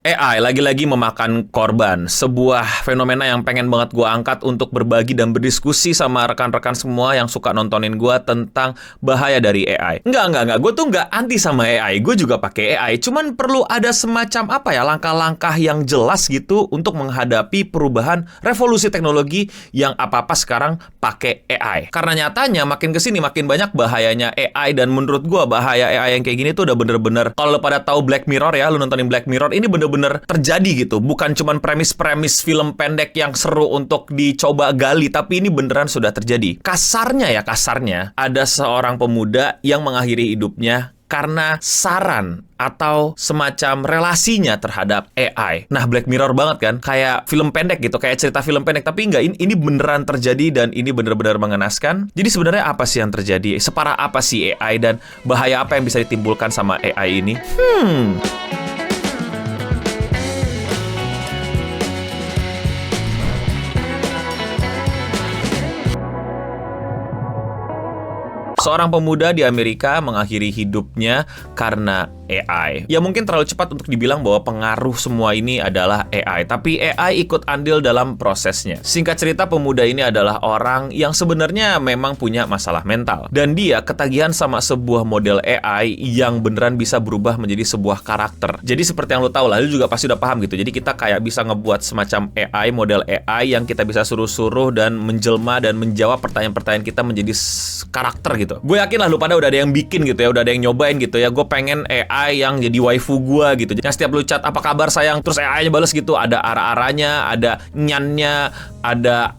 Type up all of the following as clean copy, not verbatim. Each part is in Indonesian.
AI lagi-lagi memakan korban, sebuah fenomena yang pengen banget gue angkat untuk berbagi dan berdiskusi sama rekan-rekan semua yang suka nontonin gue tentang bahaya dari AI. Enggak, gue tuh nggak anti sama AI, gue juga pakai AI, cuman perlu ada semacam langkah-langkah yang jelas gitu untuk menghadapi perubahan revolusi teknologi yang apa-apa sekarang pakai AI. Karena nyatanya makin kesini makin banyak bahayanya AI, dan menurut gue bahaya AI yang kayak gini tuh udah bener-bener, kalau lo pada tahu Black Mirror ya, lo nontonin Black Mirror, ini bener-bener terjadi gitu. Bukan cuman premis-premis film pendek yang seru untuk dicoba gali, tapi ini beneran sudah terjadi. Kasarnya, ada seorang pemuda yang mengakhiri hidupnya karena saran atau semacam relasinya terhadap AI. Nah, Black Mirror banget kan? Kayak film pendek gitu, kayak cerita film pendek. Tapi enggak, ini beneran terjadi dan ini bener-bener mengenaskan. Jadi sebenarnya apa sih yang terjadi? Separah apa sih AI dan bahaya apa yang bisa ditimbulkan sama AI ini? Seorang pemuda di Amerika mengakhiri hidupnya karena AI. Ya mungkin terlalu cepat untuk dibilang bahwa pengaruh semua ini adalah AI, tapi AI ikut andil dalam prosesnya. Singkat cerita, pemuda ini adalah orang yang sebenarnya memang punya masalah mental. Dan dia ketagihan sama sebuah model AI yang beneran bisa berubah menjadi sebuah karakter. Jadi seperti yang lo tahu lah, lo juga pasti udah paham gitu. Jadi kita kayak bisa ngebuat semacam AI, model AI yang kita bisa suruh-suruh dan menjelma dan menjawab pertanyaan-pertanyaan kita menjadi karakter gitu. Gue yakin lah lu pada udah ada yang bikin gitu ya, udah ada yang nyobain gitu ya. Gue pengen AI yang jadi waifu gue gitu. Jadi setiap lu chat apa kabar sayang, terus AI-nya bales gitu. Ada ara-aranya, ada nyannya, ada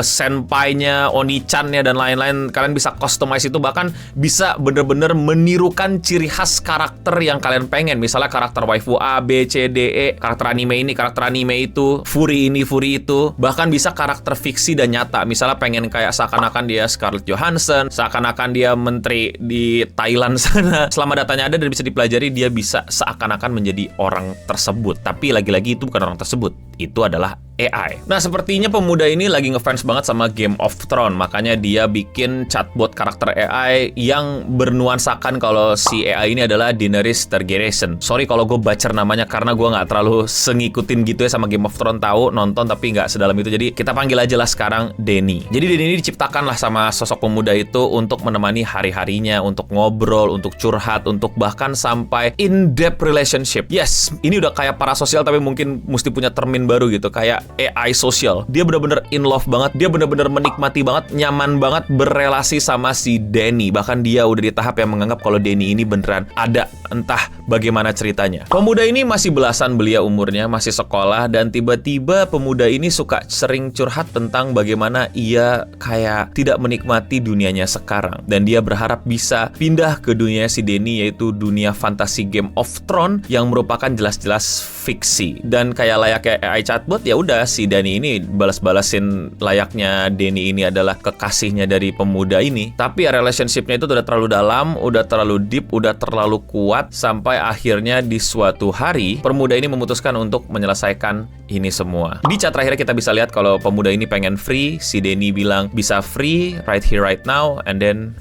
senpai-nya, oni-chan-nya dan lain-lain. Kalian bisa customize itu, bahkan bisa bener-bener menirukan ciri khas karakter yang kalian pengen. Misalnya karakter waifu A, B, C, D, E, karakter anime ini, karakter anime itu, furi ini, furi itu. Bahkan bisa karakter fiksi dan nyata. Misalnya pengen kayak seakan-akan dia Scarlett Johansson, seakan-akan dia menteri di Thailand sana. Selama datanya ada dan bisa dipelajari, dia bisa seakan-akan menjadi orang tersebut. Tapi lagi-lagi itu bukan orang tersebut, itu adalah AI. Nah, sepertinya pemuda ini lagi ngefans banget sama Game of Thrones. Makanya dia bikin chatbot karakter AI yang bernuansakan kalau si AI ini adalah Daenerys Targaryen. Sorry kalau gue bacer namanya karena gue nggak terlalu ngikutin gitu ya sama Game of Thrones, tahu nonton tapi nggak sedalam itu. Jadi kita panggil aja lah sekarang Dany. Jadi Dany ini diciptakan lah sama sosok pemuda itu untuk menemani hari-harinya, untuk ngobrol, untuk curhat, untuk bahkan sampai in-depth relationship. Yes, ini udah kayak parasosial tapi mungkin mesti punya termin baru gitu, kayak AI sosial. Dia bener-bener in love banget, dia bener-bener menikmati banget, nyaman banget berelasi sama si Dany. Bahkan dia udah di tahap yang menganggap kalau Dany ini beneran ada, entah bagaimana ceritanya. Pemuda ini masih belasan belia umurnya, masih sekolah, dan tiba-tiba pemuda ini suka sering curhat tentang bagaimana ia kayak tidak menikmati dunianya sekarang. Dan dia berharap bisa pindah ke dunia si Dany, yaitu dunia fantasi Game of Thrones yang merupakan jelas-jelas fiksi. Dan kayak layaknya AI chatbot, ya udah si Dany ini balas-balasin layaknya Dany ini adalah kekasihnya dari pemuda ini. Tapi relationship-nya itu udah terlalu dalam, udah terlalu deep, udah terlalu kuat, sampai akhirnya di suatu hari pemuda ini memutuskan untuk menyelesaikan ini semua. Di chat terakhirnya kita bisa lihat kalau pemuda ini pengen free, si Dany bilang bisa free right here right now, and then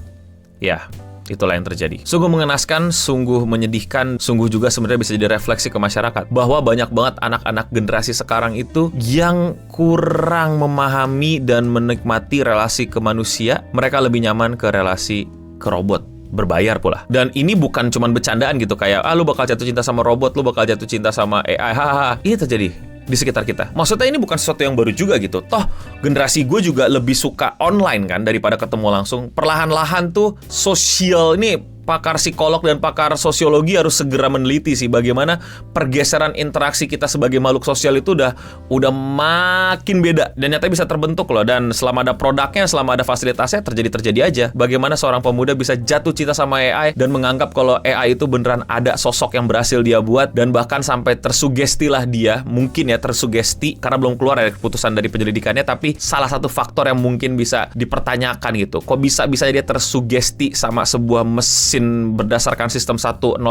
itulah yang terjadi. Sungguh mengenaskan, sungguh menyedihkan, sungguh juga sebenarnya bisa jadi refleksi ke masyarakat bahwa banyak banget anak-anak generasi sekarang itu yang kurang memahami dan menikmati relasi ke manusia. Mereka lebih nyaman ke relasi ke robot, berbayar pula. Dan ini bukan cuman bercandaan gitu, kayak lu bakal jatuh cinta sama robot, lu bakal jatuh cinta sama AI, hahaha. Ini terjadi di sekitar kita. Maksudnya ini bukan sesuatu yang baru juga gitu. Toh generasi gue juga lebih suka online kan daripada ketemu langsung. Perlahan-lahan tuh sosial ini, pakar psikolog dan pakar sosiologi harus segera meneliti sih bagaimana pergeseran interaksi kita sebagai makhluk sosial itu udah makin beda dan nyatanya bisa terbentuk loh. Dan selama ada produknya, selama ada fasilitasnya, terjadi aja. Bagaimana seorang pemuda bisa jatuh cinta sama AI dan menganggap kalau AI itu beneran ada sosok yang berhasil dia buat, dan bahkan sampai tersugestilah dia, mungkin ya tersugesti karena belum keluar dari keputusan dari penyelidikannya, tapi salah satu faktor yang mungkin bisa dipertanyakan gitu, kok bisa dia tersugesti sama sebuah mesin mesin berdasarkan sistem 1010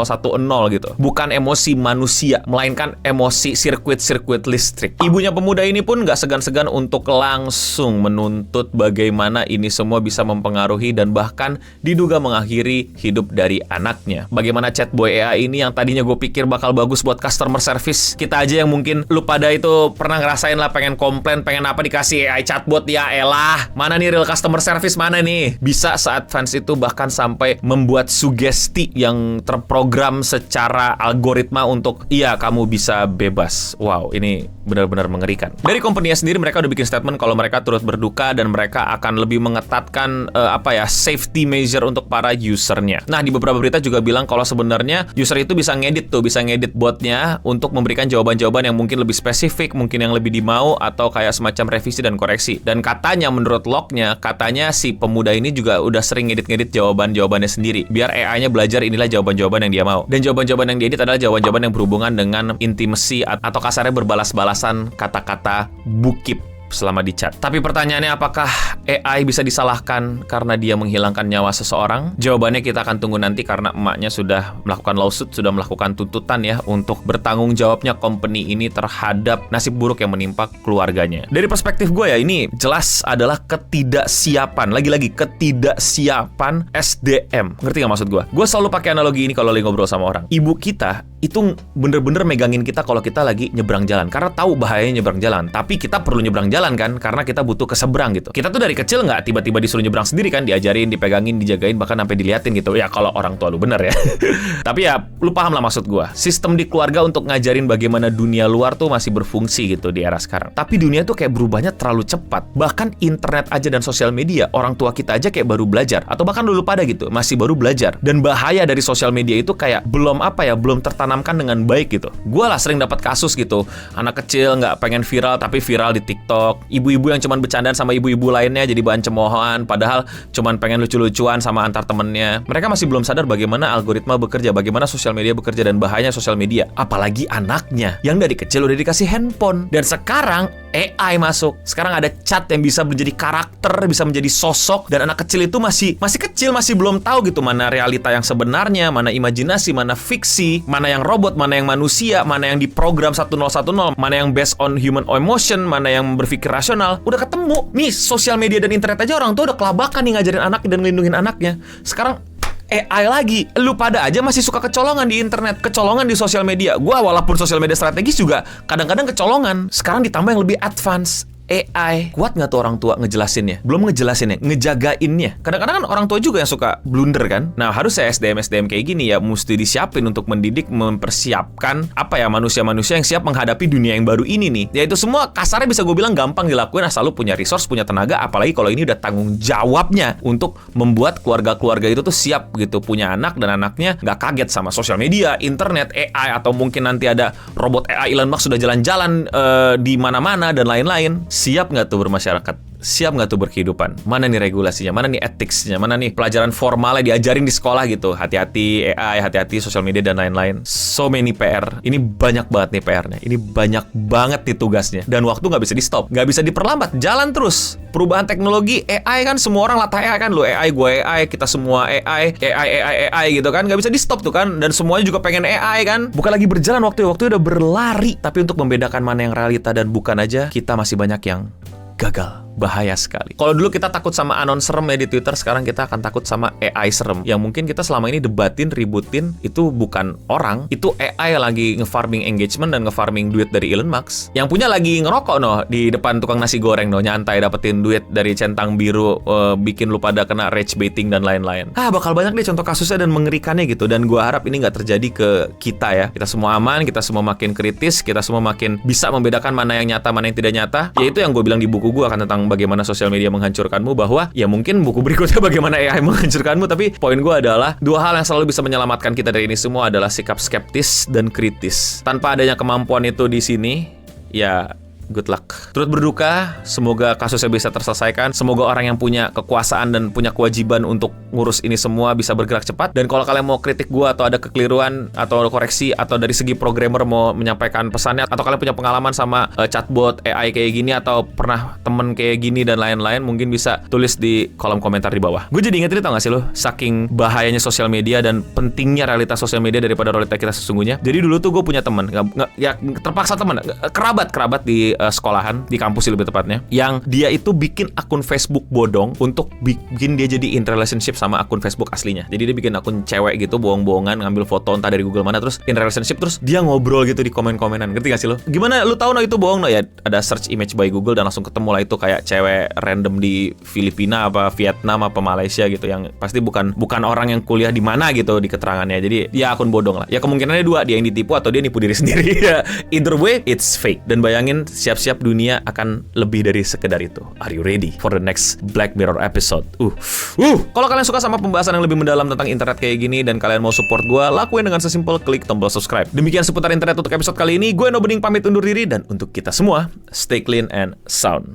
gitu. Bukan emosi manusia, melainkan emosi sirkuit-sirkuit listrik. Ibunya pemuda ini pun nggak segan-segan untuk langsung menuntut bagaimana ini semua bisa mempengaruhi dan bahkan diduga mengakhiri hidup dari anaknya. Bagaimana chatboy AI ini yang tadinya gue pikir bakal bagus buat customer service. Kita aja yang mungkin lu pada itu pernah ngerasain lah, pengen komplain, pengen apa dikasih AI chatbot, ya elah. Mana nih real customer service, mana nih? Bisa se-advance itu, bahkan sampai membuat sugesti yang terprogram secara algoritma untuk iya kamu bisa bebas. Wow, ini benar-benar mengerikan. Dari company-nya sendiri mereka udah bikin statement kalau mereka turut berduka dan mereka akan lebih mengetatkan safety measure untuk para usernya. Nah, di beberapa berita juga bilang kalau sebenarnya user itu bisa ngedit botnya untuk memberikan jawaban-jawaban yang mungkin lebih spesifik, mungkin yang lebih dimau, atau kayak semacam revisi dan koreksi. Dan katanya menurut lognya, katanya si pemuda ini juga udah sering ngedit jawaban-jawabannya sendiri biar AI-nya belajar inilah jawaban-jawaban yang dia mau. Dan jawaban-jawaban yang diedit adalah jawaban-jawaban yang berhubungan dengan intimacy atau kasarnya berbalas-balasan kata-kata bukip selama di chat. Tapi pertanyaannya, apakah AI bisa disalahkan karena dia menghilangkan nyawa seseorang? Jawabannya kita akan tunggu nanti karena emaknya sudah melakukan lawsuit, sudah melakukan tuntutan ya untuk bertanggung jawabnya company ini terhadap nasib buruk yang menimpa keluarganya. Dari perspektif gue ya, ini jelas adalah ketidaksiapan. Lagi-lagi ketidaksiapan SDM. Ngerti gak maksud gue? Gue selalu pakai analogi ini kalau lagi ngobrol sama orang. Ibu kita itu bener-bener megangin kita kalau kita lagi nyebrang jalan karena tahu bahayanya nyebrang jalan. Tapi kita perlu nyebrang jalan kan, karena kita butuh ke seberang gitu. Kita tuh dari kecil nggak tiba-tiba disuruh nyebrang sendiri kan, diajarin, dipegangin, dijagain, bahkan sampai diliatin gitu. Ya kalau orang tua lu bener ya. Tapi ya lu paham lah maksud gua. Sistem di keluarga untuk ngajarin bagaimana dunia luar tuh masih berfungsi gitu di era sekarang. Tapi dunia tuh kayak berubahnya terlalu cepat. Bahkan internet aja dan sosial media, orang tua kita aja kayak baru belajar, atau bahkan dulu pada gitu masih baru belajar. Dan bahaya dari sosial media itu kayak belum tertanamkan dengan baik gitu. Gua lah sering dapat kasus gitu, anak kecil nggak pengen viral tapi viral di TikTok. Ibu-ibu yang cuman bercandaan sama ibu-ibu lainnya jadi bahan cemoohan, padahal cuman pengen lucu-lucuan sama antar temennya. Mereka masih belum sadar bagaimana algoritma bekerja, bagaimana sosial media bekerja, dan bahayanya sosial media. Apalagi anaknya yang dari kecil udah dikasih handphone. Dan sekarang AI masuk. Sekarang ada chat yang bisa menjadi karakter, bisa menjadi sosok, dan anak kecil itu masih kecil, masih belum tahu gitu mana realita yang sebenarnya, mana imajinasi, mana fiksi, mana yang robot, mana yang manusia, mana yang diprogram 1010, mana yang based on human emotion, mana yang berpikir rasional. Udah ketemu. Nih, sosial media dan internet aja orang tua udah kelabakan nih ngajarin anaknya dan ngelindungin anaknya. Sekarang AI lagi. Lu pada aja masih suka kecolongan di internet, kecolongan di sosial media. Gua walaupun sosial media strategis juga kadang-kadang kecolongan. Sekarang ditambah yang lebih advance, AI. Kuat nggak tuh orang tua ngejelasinnya? Belum ngejelasinnya, ngejagainnya. Kadang-kadang kan orang tua juga yang suka blunder kan. Nah, harusnya SDM kayak gini ya mesti disiapin untuk mendidik, mempersiapkan manusia-manusia yang siap menghadapi dunia yang baru ini nih. Ya itu semua kasarnya bisa gue bilang gampang dilakuin asal lu punya resource, punya tenaga. Apalagi kalau ini udah tanggung jawabnya untuk membuat keluarga-keluarga itu tuh siap gitu, punya anak dan anaknya nggak kaget sama sosial media, internet, AI, atau mungkin nanti ada robot AI Elon Musk sudah jalan-jalan di mana-mana dan lain-lain. Siap nggak tuh bermasyarakat? Siap nggak tuh berkehidupan? Mana nih regulasinya? Mana nih etiknya? Mana nih pelajaran formalnya diajarin di sekolah gitu? Hati-hati AI, hati-hati sosial media dan lain-lain. So many PR. Ini banyak banget nih PR-nya. Ini banyak banget nih tugasnya. Dan waktu nggak bisa di stop, nggak bisa diperlambat. Jalan terus. Perubahan teknologi AI kan semua orang latah AI kan. Lu AI, gue AI, kita semua AI gitu kan. Nggak bisa di stop tuh kan. Dan semuanya juga pengen AI kan. Bukan lagi berjalan waktu udah berlari. Tapi untuk membedakan mana yang realita dan bukan aja, kita masih banyak yang gagal. Bahaya sekali. Kalau dulu kita takut sama anon serem ya di Twitter, sekarang kita akan takut sama AI serem. Yang mungkin kita selama ini debatin, ributin, itu bukan orang, itu AI yang lagi nge-farming engagement dan nge-farming duit dari Elon Musk. Yang punya lagi ngerokok di depan tukang nasi goreng nyantai dapetin duit dari centang biru, bikin lu pada kena rage baiting dan lain-lain. Bakal banyak deh contoh kasusnya dan mengerikannya gitu. Dan gua harap ini nggak terjadi ke kita ya. Kita semua aman, kita semua makin kritis, kita semua makin bisa membedakan mana yang nyata, mana yang tidak nyata. Yaitu yang gue bilang di buku gue kan tentang bagaimana sosial media menghancurkanmu, bahwa ya mungkin buku berikutnya bagaimana AI menghancurkanmu, tapi poin gue adalah dua hal yang selalu bisa menyelamatkan kita dari ini semua adalah sikap skeptis dan kritis. Tanpa adanya kemampuan itu di sini, ya good luck. Turut berduka, semoga kasusnya bisa terselesaikan. Semoga orang yang punya kekuasaan dan punya kewajiban untuk ngurus ini semua bisa bergerak cepat. Dan kalau kalian mau kritik gue atau ada kekeliruan atau koreksi, atau dari segi programmer mau menyampaikan pesannya, atau kalian punya pengalaman sama chatbot AI kayak gini, atau pernah temen kayak gini dan lain-lain, mungkin bisa tulis di kolom komentar di bawah. Gue jadi inget ini, tau gak sih lo, saking bahayanya sosial media dan pentingnya realitas sosial media daripada realitas kita sesungguhnya. Jadi dulu tuh gue punya temen, ya terpaksa temen, kerabat di sekolahan, di kampus lebih tepatnya, yang dia itu bikin akun Facebook bodong untuk bikin dia jadi in relationship sama akun Facebook aslinya. Jadi dia bikin akun cewek gitu, bohong-bohongan, ngambil foto entah dari Google mana, terus in relationship, terus dia ngobrol gitu di komen-komenan. Ngerti gak sih lo? Gimana lu tahu itu bohong? No ya, ada search image by Google dan langsung ketemu lah itu kayak cewek random di Filipina apa Vietnam apa Malaysia gitu, yang pasti bukan orang yang kuliah di mana gitu di keterangannya. Jadi ya akun bodong lah. Ya kemungkinannya dua, dia yang ditipu atau dia nipu diri sendiri. Either way, it's fake. Dan bayangin, siap-siap dunia akan lebih dari sekedar itu. Are you ready for the next Black Mirror episode? Kalau kalian suka sama pembahasan yang lebih mendalam tentang internet kayak gini dan kalian mau support gue, lakuin dengan sesimpel klik tombol subscribe. Demikian seputar internet untuk episode kali ini. Gue No Bening pamit undur diri, dan untuk kita semua, stay clean and sound.